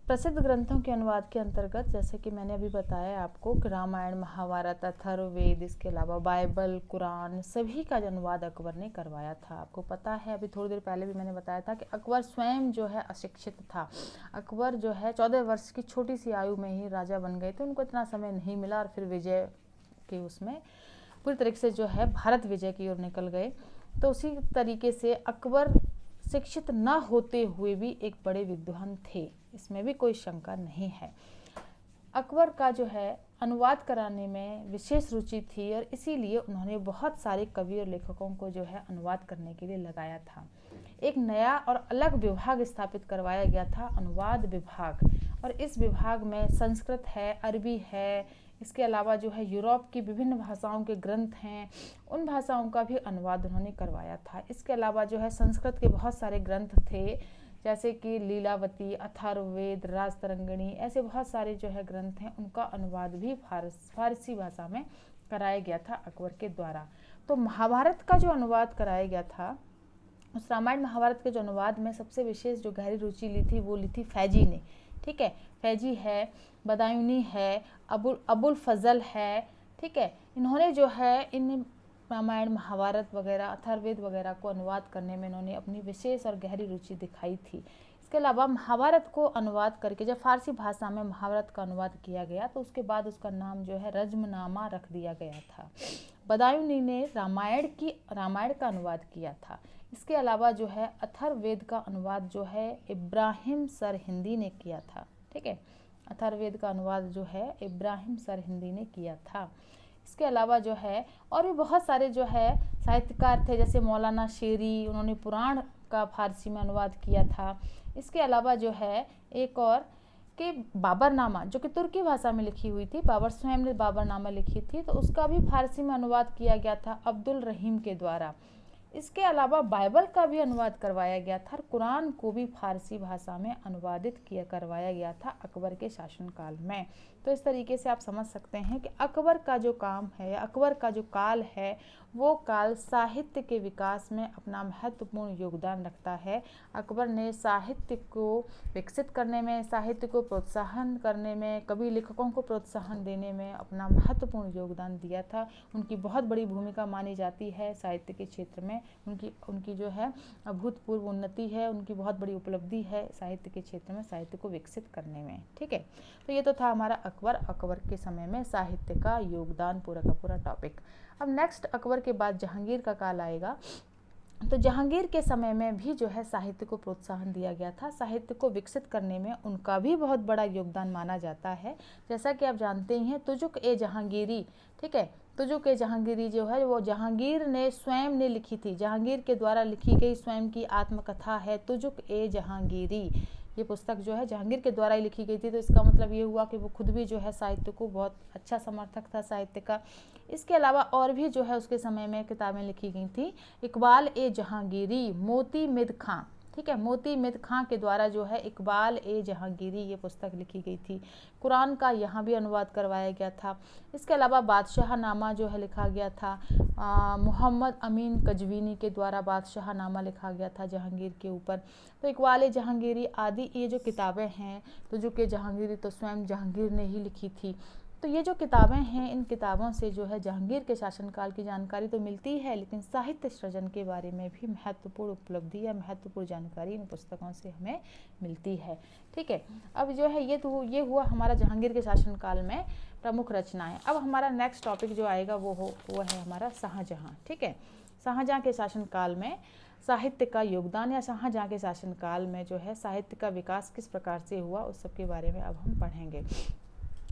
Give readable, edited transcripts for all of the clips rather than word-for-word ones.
प्रसिद्ध ग्रंथों के अनुवाद के अंतर्गत जैसे कि मैंने अभी बताया आपको कि रामायण, महाभारत, अथर्ववेद, इसके अलावा बाइबल, कुरान, सभी का अनुवाद अकबर ने करवाया था। आपको पता है, अभी थोड़ी देर पहले भी मैंने बताया था कि अकबर स्वयं जो है अशिक्षित था। अकबर जो है 14 वर्ष की छोटी सी आयु में ही राजा बन गए थे। उनको इतना समय नहीं मिला और फिर विजय के उसमें पूरी तरीके से जो है भारत विजय की ओर निकल गए। तो उसी तरीके से अकबर शिक्षित न होते हुए भी एक बड़े विद्वान थे, इसमें भी कोई शंका नहीं है। अकबर का जो है अनुवाद कराने में विशेष रुचि थी और इसीलिए उन्होंने बहुत सारे कवि और लेखकों को जो है अनुवाद करने के लिए लगाया था। एक नया और अलग विभाग स्थापित करवाया गया था, अनुवाद विभाग, और इस विभाग में संस्कृत है, अरबी है, इसके अलावा जो है यूरोप की विभिन्न भाषाओं के ग्रंथ हैं, उन भाषाओं का भी अनुवाद उन्होंने करवाया था। इसके अलावा जो है संस्कृत के बहुत सारे ग्रंथ थे, जैसे कि लीलावती, अथर्ववेद, राजतरंगिणी, ऐसे बहुत सारे जो है ग्रंथ हैं, उनका अनुवाद भी फारसी भाषा में कराया गया था अकबर के द्वारा। तो महाभारत का जो अनुवाद कराया गया था, उस रामायण महाभारत के जो अनुवाद में सबसे विशेष जो गहरी रुचि ली थी वो ली थी फैजी ने। ठीक है, फैजी है, बदायूनी है, अबुल फजल है। ठीक है, इन्होंने जो है इन रामायण, महाभारत वगैरह, अथर्ववेद वगैरह को अनुवाद करने में इन्होंने अपनी विशेष और गहरी रुचि दिखाई थी। इसके अलावा महाभारत को अनुवाद करके जब फारसी भाषा में महाभारत का अनुवाद किया गया तो उसके बाद उसका नाम जो है रज्मनामा रख दिया गया था। बदायूनी ने रामायण का अनुवाद किया था। इसके अलावा जो है अथर्ववेद का अनुवाद जो है इब्राहिम सरहिंदी ने किया था। ठीक है, अथर्ववेद का अनुवाद जो है इब्राहिम सरहिंदी ने किया था। इसके अलावा जो है और भी बहुत सारे जो है साहित्यकार थे, जैसे मौलाना शेरी, उन्होंने पुराण का फारसी में अनुवाद किया था। इसके अलावा जो है एक और कि बाबरनामा, जो कि तुर्की भाषा में लिखी हुई थी, बाबर स्वयं ने बाबरनामा लिखी थी, तो उसका भी फारसी में अनुवाद किया गया था अब्दुल रहीम के द्वारा। इसके अलावा बाइबल का भी अनुवाद करवाया गया था और कुरान को भी फारसी भाषा में अनुवादित करवाया गया था अकबर के शासनकाल में। तो इस तरीके से आप समझ सकते हैं कि अकबर का जो काम है, अकबर का जो काल है, वो काल साहित्य के विकास में अपना महत्वपूर्ण योगदान रखता है। अकबर ने साहित्य को विकसित करने में, साहित्य को प्रोत्साहन करने में, कवि लेखकों को प्रोत्साहन देने में अपना महत्वपूर्ण योगदान दिया था। उनकी बहुत बड़ी भूमिका मानी जाती है साहित्य के क्षेत्र में। उनकी जो है अभूतपूर्व उन्नति है, उनकी बहुत बड़ी उपलब्धि है साहित्य के क्षेत्र में, साहित्य को विकसित करने में। ठीक है, तो ये तो था हमारा अकबर के समय में साहित्य का योगदान, पूरा का पूरा टॉपिक। अब नेक्स्ट अकबर के बाद जहांगीर का काल आएगा। तो जहांगीर के समय में भी जो है साहित्य को प्रोत्साहन दिया गया था। साहित्य को विकसित करने में उनका भी बहुत बड़ा योगदान माना जाता है। जैसा कि आप जानते ही हैं, तुजुक ए जहांगीरी, ठीक है, तुजुक ए जहांगीरी जो है वो जहांगीर ने स्वयं ने लिखी थी। जहांगीर के द्वारा लिखी गई स्वयं की आत्मकथा है तुजुक ए जहांगीरी। ये पुस्तक जो है जहांगीर के द्वारा ही लिखी गई थी। तो इसका मतलब ये हुआ कि वो खुद भी जो है साहित्य को बहुत अच्छा समर्थक था साहित्य का। इसके अलावा और भी जो है उसके समय में किताबें लिखी गई थी। इकबाल ए जहांगीरी, मोती मिद खां, ठीक है, मोती मिद खां के द्वारा जो है इकबाल ए जहांगीरी ये पुस्तक लिखी गई थी। कुरान का यहाँ भी अनुवाद करवाया गया था। इसके अलावा बादशाहनामा जो है लिखा गया था, मोहम्मद अमीन कजवीनी के द्वारा बादशाहनामा लिखा गया था जहांगीर के ऊपर। तो इकबाल ए जहांगीरी आदि ये जो किताबें हैं, तो जो कि जहांगीरी तो स्वयं जहांगीर ने ही लिखी थी। तो ये जो किताबें हैं, इन किताबों से जो है जहांगीर के शासनकाल की जानकारी तो मिलती है, लेकिन साहित्य सृजन के बारे में भी महत्वपूर्ण उपलब्धि या महत्वपूर्ण जानकारी इन पुस्तकों से हमें मिलती है। ठीक है, अब जो है ये हुआ हमारा जहांगीर के शासनकाल में प्रमुख रचनाएं। अब हमारा नेक्स्ट टॉपिक जो आएगा वो है हमारा शाहजहाँ। ठीक है, शाहजहाँ के शासनकाल में साहित्य का योगदान या शाहजहाँ के शासनकाल में जो है साहित्य का विकास किस प्रकार से हुआ, उस सब के बारे में अब हम पढ़ेंगे।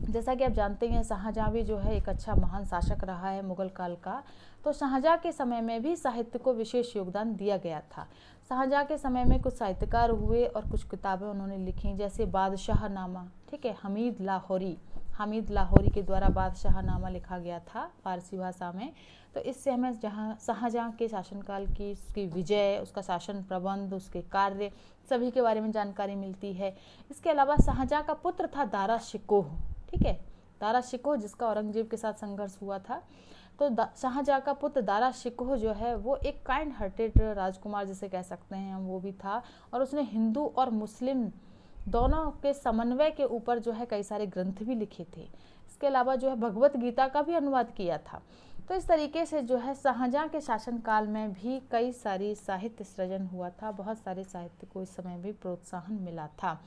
जैसा कि आप जानते हैं, शाहजहाँ भी जो है एक अच्छा महान शासक रहा है मुगल काल का। तो शाहजहाँ के समय में भी साहित्य को विशेष योगदान दिया गया था। शाहजहाँ के समय में कुछ साहित्यकार हुए और कुछ किताबें उन्होंने लिखी, जैसे बादशाहनामा, ठीक है, हामिद लाहौरी के द्वारा बादशाहनामा लिखा गया था फारसी भाषा में। तो इससे हमें शाहजहाँ के शासनकाल की, उसकी विजय, उसका शासन प्रबंध, उसके कार्य सभी के बारे में जानकारी मिलती है। इसके अलावा शाहजहाँ का पुत्र था दारा शिकोह, ठीक है, दारा शिकोह जिसका औरंगजेब के साथ संघर्ष हुआ था। तो शाहजहाँ का पुत्र दारा शिकोह जो है वो एक काइंड हार्टेड राजकुमार जिसे कह सकते हैं हम, वो भी था। और उसने हिंदू और मुस्लिम दोनों के समन्वय के ऊपर जो है कई सारे ग्रंथ भी लिखे थे। इसके अलावा जो है भगवत गीता का भी अनुवाद किया था। तो इस तरीके से जो है शाहजहाँ के शासनकाल में भी कई सारी साहित्य सृजन हुआ था, बहुत सारे साहित्य को इस समय भी प्रोत्साहन मिला था।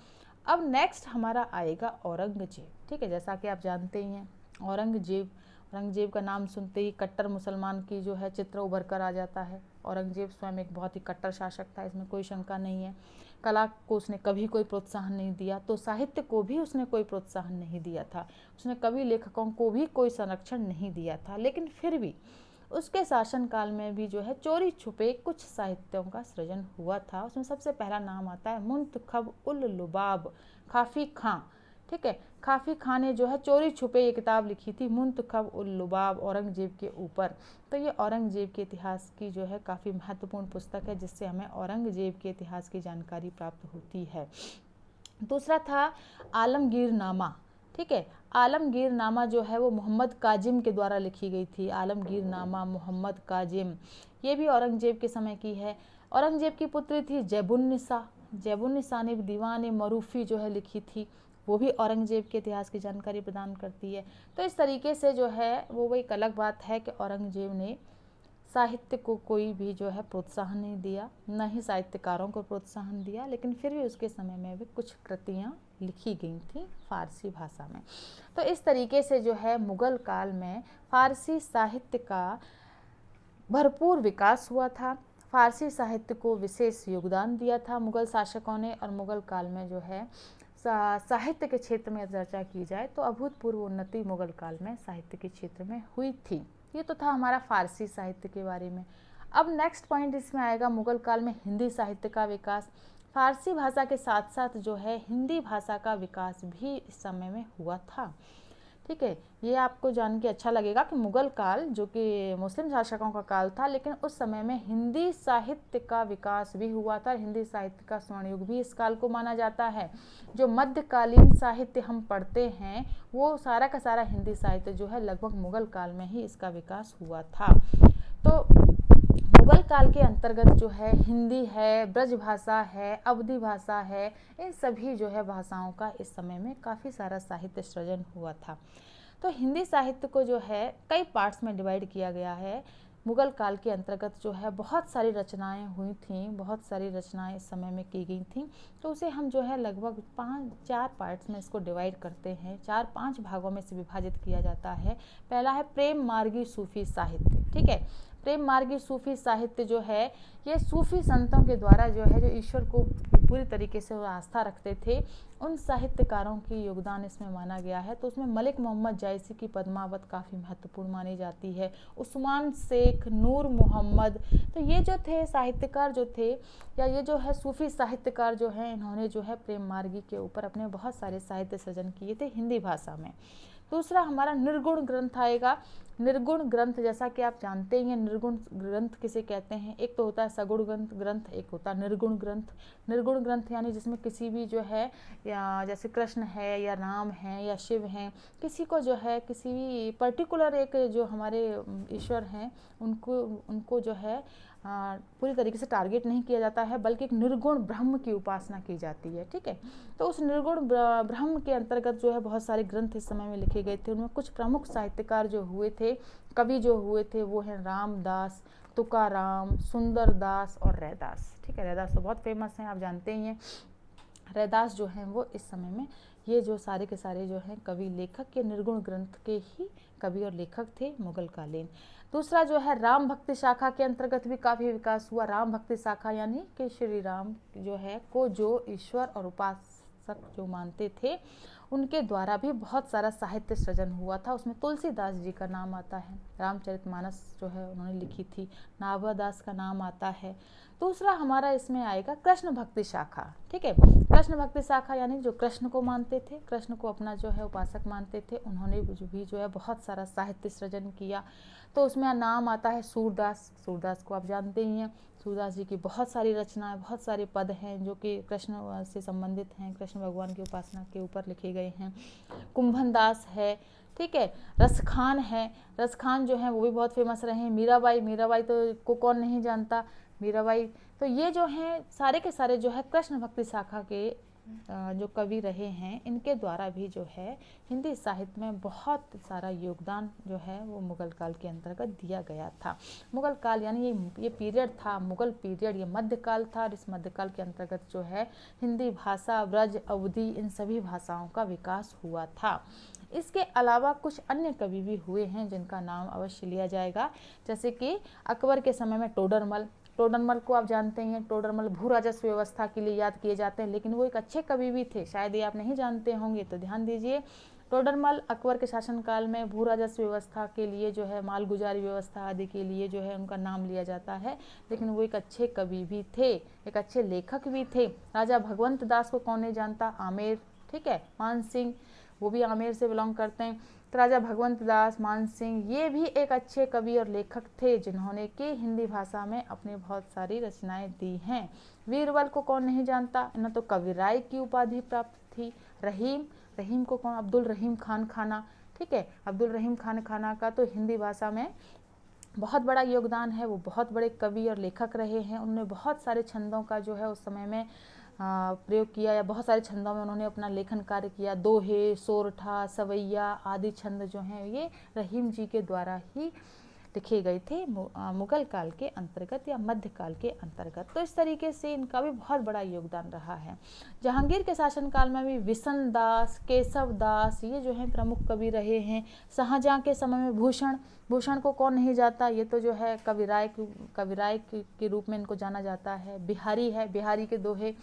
अब नेक्स्ट हमारा आएगा औरंगजेब। ठीक है, जैसा कि आप जानते ही हैं औरंगजेब का नाम सुनते ही कट्टर मुसलमान की जो है चित्र उभर कर आ जाता है। औरंगजेब स्वयं एक बहुत ही कट्टर शासक था, इसमें कोई शंका नहीं है। कला को उसने कभी कोई प्रोत्साहन नहीं दिया, तो साहित्य को भी उसने कोई प्रोत्साहन नहीं दिया था। उसने कवि लेखकों को भी कोई संरक्षण नहीं दिया था। लेकिन फिर भी उसके शासनकाल में भी जो है चोरी छुपे कुछ साहित्यों का सृजन हुआ था। उसमें सबसे पहला नाम आता है मुंतखब उल लुबाब काफ़ी खां। ठीक है, काफ़ी खां ने जो है चोरी छुपे ये किताब लिखी थी मुंतखब उल लुबाब औरंगजेब के ऊपर। तो ये औरंगजेब के इतिहास की जो है काफ़ी महत्वपूर्ण पुस्तक है, जिससे हमें औरंगजेब के इतिहास की जानकारी प्राप्त होती है। दूसरा था आलमगीरनामा। ठीक है, आलमगीरनामा जो है वो मोहम्मद काजिम के द्वारा लिखी गई थी। आलमगीरनामा मोहम्मद काजिम, ये भी औरंगजेब के समय की है। औरंगजेब की पुत्री थी जैबुन्निसा ने दीवान मरूफी जो है लिखी थी, वो भी औरंगजेब के इतिहास की जानकारी प्रदान करती है। तो इस तरीके से जो है वो एक अलग बात है कि औरंगजेब ने साहित्य को कोई भी जो है प्रोत्साहन नहीं दिया, न ही साहित्यकारों को प्रोत्साहन दिया, लेकिन फिर भी उसके समय में भी कुछ कृतियाँ लिखी गई थी फारसी भाषा में। तो इस तरीके से जो है मुगल काल में फारसी साहित्य का भरपूर विकास हुआ था। फारसी साहित्य को विशेष योगदान दिया था मुगल शासकों ने, और मुगल काल में जो है साहित्य के क्षेत्र में चर्चा की जाए तो अभूतपूर्व उन्नति मुगल काल में साहित्य के क्षेत्र में हुई थी। ये तो था हमारा फारसी साहित्य के बारे में। अब नेक्स्ट पॉइंट इसमें आएगा मुगल काल में हिंदी साहित्य का विकास। फारसी भाषा के साथ साथ जो है हिंदी भाषा का विकास भी इस समय में हुआ था। ठीक है, ये आपको जान के अच्छा लगेगा कि मुगल काल जो कि मुस्लिम शासकों का काल था, लेकिन उस समय में हिंदी साहित्य का विकास भी हुआ था। हिंदी साहित्य का स्वर्ण युग भी इस काल को माना जाता है। जो मध्यकालीन साहित्य हम पढ़ते हैं वो सारा का सारा हिंदी साहित्य जो है लगभग मुगल काल में ही इसका विकास हुआ था। तो मुगल काल के अंतर्गत जो है हिंदी है, ब्रज भाषा है, अवधी भाषा है, इन सभी जो है भाषाओं का इस समय में काफ़ी सारा साहित्य सृजन हुआ था। तो हिंदी साहित्य को जो है कई पार्ट्स में डिवाइड किया गया है। मुगल काल के अंतर्गत जो है बहुत सारी रचनाएं हुई थीं, बहुत सारी रचनाएं इस समय में की गई थीं। तो उसे हम जो है लगभग 4 पार्ट्स में इसको डिवाइड करते हैं, 4-5 भागों में से विभाजित किया जाता है। पहला है प्रेम मार्गी सूफी साहित्य। ठीक है, प्रेम मार्गी सूफी साहित्य जो है ये सूफी संतों के द्वारा जो है जो ईश्वर को पूरी तरीके से आस्था रखते थे, उन साहित्यकारों की योगदान इसमें माना गया है। तो उसमें मलिक मोहम्मद जायसी की पद्मावत काफ़ी महत्वपूर्ण मानी जाती है, उस्मान शेख, नूर मोहम्मद। तो ये जो थे साहित्यकार जो थे, या ये जो है सूफी साहित्यकार जो हैं, इन्होंने जो है प्रेम मार्गी के ऊपर अपने बहुत सारे साहित्य सृजन किए थे हिंदी भाषा में। दूसरा हमारा निर्गुण ग्रंथ आएगा। निर्गुण ग्रंथ जैसा कि आप जानते ही हैं निर्गुण ग्रंथ किसे कहते हैं। एक तो होता है सगुण ग्रंथ, एक होता है निर्गुण ग्रंथ। निर्गुण ग्रंथ यानी जिसमें किसी भी जो है या जैसे कृष्ण है या राम है या शिव हैं, किसी को जो है किसी भी पर्टिकुलर एक जो हमारे ईश्वर हैं उनको जो है पूरी तरीके से टारगेट नहीं किया जाता है, बल्कि एक निर्गुण ब्रह्म की उपासना की जाती है। ठीक है, तो उस निर्गुण ब्रह्म के अंतर्गत जो है बहुत सारे ग्रंथ इस समय में लिखे गए थे। उनमें कुछ प्रमुख साहित्यकार जो हुए थे, कवि जो हुए थे, वो हैं रामदास, तुकाराम, सुंदरदास और रैदास। ठीक है, रैदास तो बहुत फेमस हैं, आप जानते ही हैं। रैदास जो हैं वो इस समय में ये जो सारे के सारे जो हैं कवि लेखक के निर्गुण ग्रंथ के ही कवि और लेखक थे मुगल कालीन। दूसरा जो है राम भक्ति शाखा के अंतर्गत भी काफ़ी विकास हुआ। राम भक्ति शाखा यानी कि श्री राम जो है को जो ईश्वर और उपासक जो मानते थे, उनके द्वारा भी बहुत सारा साहित्य सृजन हुआ था। उसमें तुलसीदास जी का नाम आता है, रामचरितमानस जो है उन्होंने लिखी थी, नाभादास का नाम आता है। दूसरा हमारा इसमें आएगा कृष्ण भक्ति शाखा। ठीक है, कृष्ण भक्ति शाखा यानी जो कृष्ण को मानते थे, कृष्ण को अपना जो है उपासक मानते थे, उन्होंने भी जो है बहुत सारा साहित्य सृजन किया। तो उसमें नाम आता है सूरदास। सूरदास को आप जानते ही हैं, सूरदास जी की बहुत सारी रचनाएं, बहुत सारे पद हैं जो कि कृष्ण से संबंधित हैं, कृष्ण भगवान की उपासना के ऊपर लिखे गए हैं। कुंभन दास है, ठीक है, रसखान है, रसखान जो है वो भी बहुत फेमस रहे हैं। मीराबाई तो को कौन नहीं जानता, मीराबाई। तो ये जो हैं सारे के सारे जो है कृष्ण भक्ति शाखा के जो कवि रहे हैं, इनके द्वारा भी जो है हिंदी साहित्य में बहुत सारा योगदान जो है वो मुगल काल के अंतर्गत दिया गया था। मुगल काल यानी ये पीरियड था, मुगल पीरियड, ये मध्यकाल था, और इस मध्यकाल के अंतर्गत जो है हिंदी भाषा, ब्रज, अवधी, इन सभी भाषाओं का विकास हुआ था। इसके अलावा कुछ अन्य कवि भी हुए हैं जिनका नाम अवश्य लिया जाएगा, जैसे कि अकबर के समय में टोडरमल। टोडरमल को आप जानते हैं, टोडरमल भू राजस्व व्यवस्था के लिए याद किए जाते हैं, लेकिन वो एक अच्छे कवि भी थे, शायद ये आप नहीं जानते होंगे, तो ध्यान दीजिए। टोडरमल अकबर के शासनकाल में भू राजस्व व्यवस्था के लिए जो है, मालगुजारी व्यवस्था आदि के लिए जो है उनका नाम लिया जाता है, लेकिन वो एक अच्छे कवि भी थे, एक अच्छे लेखक भी थे। राजा भगवंत दास को कौन नहीं जानता, आमेर, ठीक है, मान सिंह, वो भी आमेर से बिलोंग करते हैं। तो राजा भगवंत दास, मान सिंह, ये भी एक अच्छे कवि और लेखक थे जिन्होंने कि हिंदी भाषा में अपनी बहुत सारी रचनाएं दी हैं। वीरबल को कौन नहीं जानता, इन्हें तो कविराय की उपाधि प्राप्त थी। रहीम, रहीम को कौन, अब्दुल रहीम खान खाना, ठीक है, अब्दुल रहीम खान खाना का तो हिंदी भाषा में बहुत बड़ा योगदान है। वो बहुत बड़े कवि और लेखक रहे हैं। उन्होंने बहुत सारे छंदों का जो है उस समय में प्रयोग किया, या बहुत सारे छंदों में उन्होंने अपना लेखन कार्य किया। दोहे, सोरठा, सवैया आदि छंद जो हैं ये रहीम जी के द्वारा ही लिखे गए थे मुगल काल के अंतर्गत या मध्यकाल के अंतर्गत। तो इस तरीके से इनका भी बहुत बड़ा योगदान रहा है। जहांगीर के शासनकाल में भी विशन दास, केशव दास, ये जो है प्रमुख कवि रहे हैं। शाहजहां के समय में भूषण, भूषण को कौन नहीं जाता, ये तो जो है कविराय के रूप में इनको जाना जाता है। बिहारी है, बिहारी के दोहे,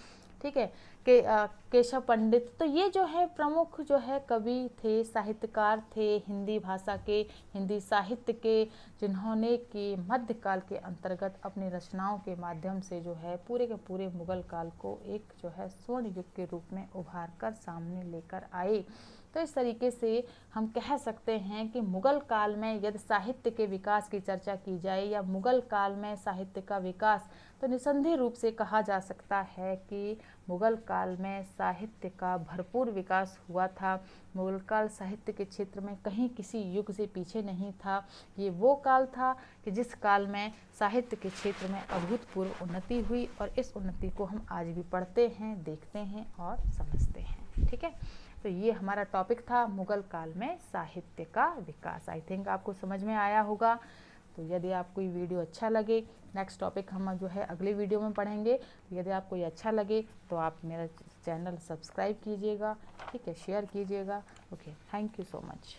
ठीक है, केशव पंडित, तो ये जो है प्रमुख जो है कवि थे, साहित्यकार थे हिंदी भाषा के, हिंदी साहित्य के, जिन्होंने कि मध्यकाल के अंतर्गत अपनी रचनाओं के माध्यम से जो है पूरे के पूरे मुगल काल को एक जो है स्वर्ण युग के रूप में उभार कर सामने लेकर आए। तो इस तरीके से हम कह सकते हैं कि मुगल काल में यदि साहित्य के विकास की चर्चा की जाए, या मुगल काल में साहित्य का विकास, तो निसंदेह रूप से कहा जा सकता है कि मुगल काल में साहित्य का भरपूर विकास हुआ था। मुगल काल साहित्य के क्षेत्र में कहीं किसी युग से पीछे नहीं था। ये वो काल था कि जिस काल में साहित्य के क्षेत्र में अभूतपूर्व उन्नति हुई, और इस उन्नति को हम आज भी पढ़ते हैं, देखते हैं और समझते हैं। ठीक है, तो ये हमारा टॉपिक था मुगल काल में साहित्य का विकास। आई थिंक आपको समझ में आया होगा। तो यदि आपको ये वीडियो अच्छा लगे, नेक्स्ट टॉपिक हम जो है अगले वीडियो में पढ़ेंगे। तो यदि आपको ये अच्छा लगे तो आप मेरा चैनल सब्सक्राइब कीजिएगा, ठीक है, शेयर कीजिएगा। Okay, thank you so much.